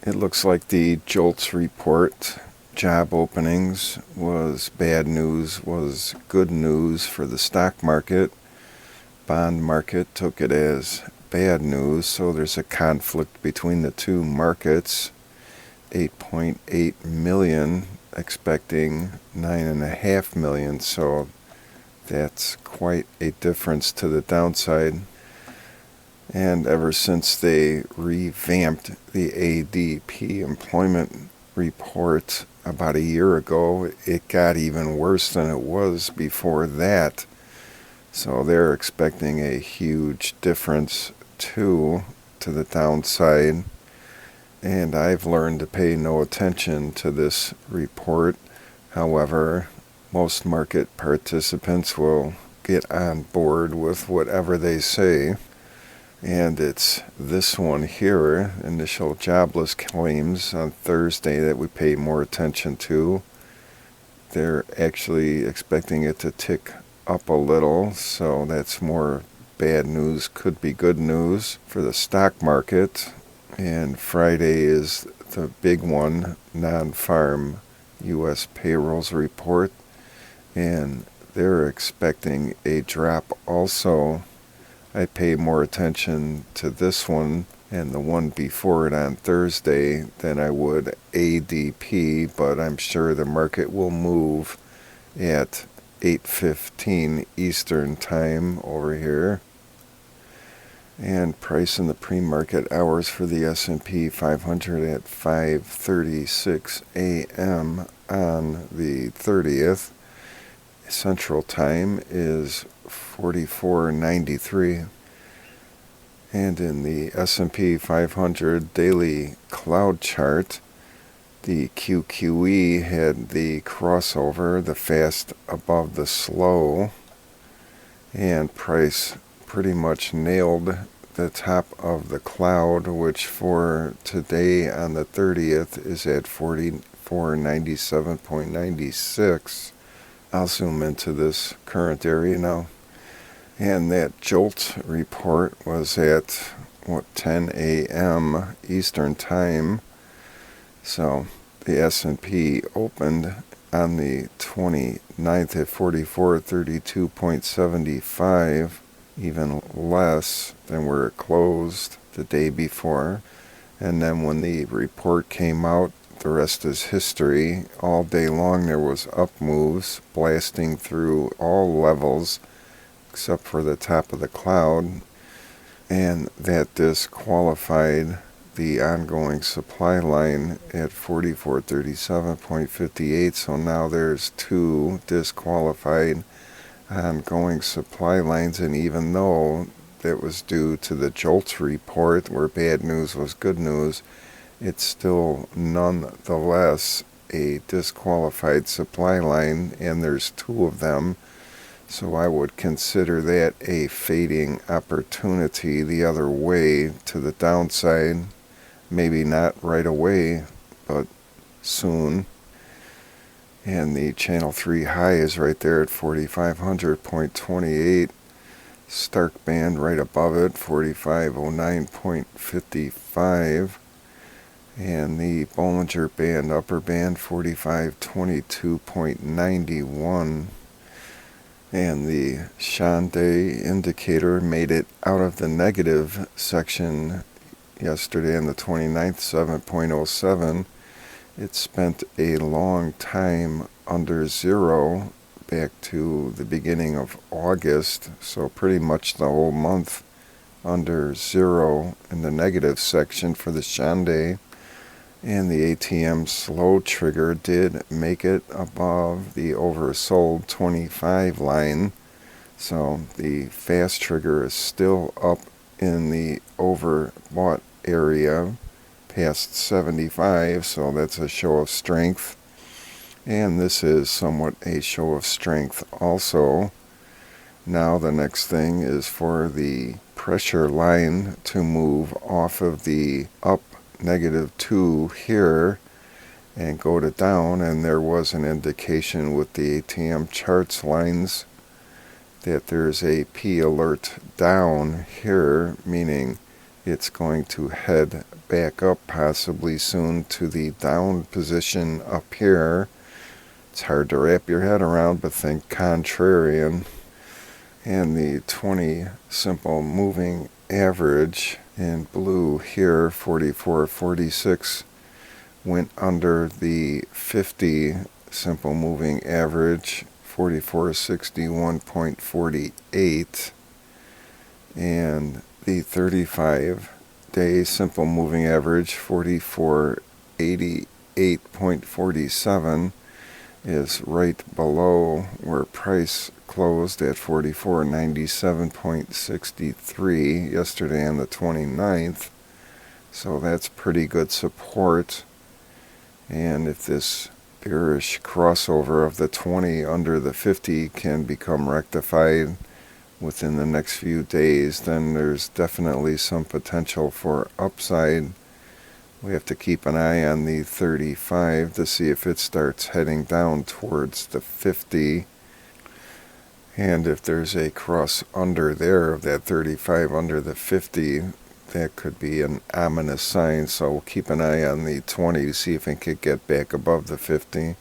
It looks like the JOLTS report, job openings, was bad news, was good news for the stock market. Bond market took it as bad news, so there's a conflict between the two markets. 8.8 million, expecting 9.5 million, so that's quite a difference to the downside. And ever since they revamped the ADP employment report about a year ago, it got even worse than it was before that. So they're expecting a huge difference too to the downside. And I've learned to pay no attention to this report. However, most market participants will get on board with whatever they say. And it's this one here, initial jobless claims on Thursday, that we pay more attention to. They're actually expecting it to tick up a little, so that's more bad news, could be good news for the stock market. And Friday is the big one, non-farm U.S. payrolls report, and they're expecting a drop also. I pay more attention to this one and the one before it on Thursday than I would ADP, but I'm sure the market will move at 8:15 Eastern time over here. And price in the pre-market hours for the S&P 500 at 5:36 a.m. on the 30th. Central Time is 44:93. And in the S&P 500 daily cloud chart, the QQE had the crossover, the fast above the slow, and price pretty much nailed the top of the cloud, which for today on the 30th is at 4497.96. I'll zoom into this current area now. And that JOLT report was at 10 a.m. Eastern time. So the S&P opened on the 29th at 4432.75, even less than where it closed the day before. And then when the report came out, the rest is history. All day long there was up moves blasting through all levels except for the top of the cloud, and that disqualified the ongoing supply line at 4437.58. So now there's two disqualified ongoing supply lines, and even though that was due to the JOLTS report where bad news was good news, it's still nonetheless a disqualified supply line, and there's two of them. So I would consider that a fading opportunity the other way to the downside. Maybe not right away, but soon. And the channel 3 high is right there at 4500.28. Stark band right above it, 4509.55. And the Bollinger Band, upper band, 4522.91. And the Shanghai indicator made it out of the negative section yesterday on the 29th, 7.07. It spent a long time under zero back to the beginning of August, so pretty much the whole month under zero in the negative section for the Shanghai. And the ATM slow trigger did make it above the oversold 25 line. So the fast trigger is still up in the overbought area past 75. So that's a show of strength. And this is somewhat a show of strength also. Now the next thing is for the pressure line to move off of the up -2 here and go to down, and there was an indication with the ATM charts lines that there's a P alert down here, meaning it's going to head back up possibly soon to the down position up here. It's hard to wrap your head around, but think contrarian. And the 20 simple moving average in blue here, 44.46, went under the 50 simple moving average, 44.61.48, and the 35-day simple moving average, 44.88.47, is right below where price closed at 44.97.63 yesterday on the 29th. So that's pretty good support. And if this bearish crossover of the 20 under the 50 can become rectified within the next few days, then there's definitely some potential for upside. We have to keep an eye on the 35 to see if it starts heading down towards the 50. And if there's a cross under there of that 35 under the 50, that could be an ominous sign. So we'll keep an eye on the 20 to see if it could get back above the 50.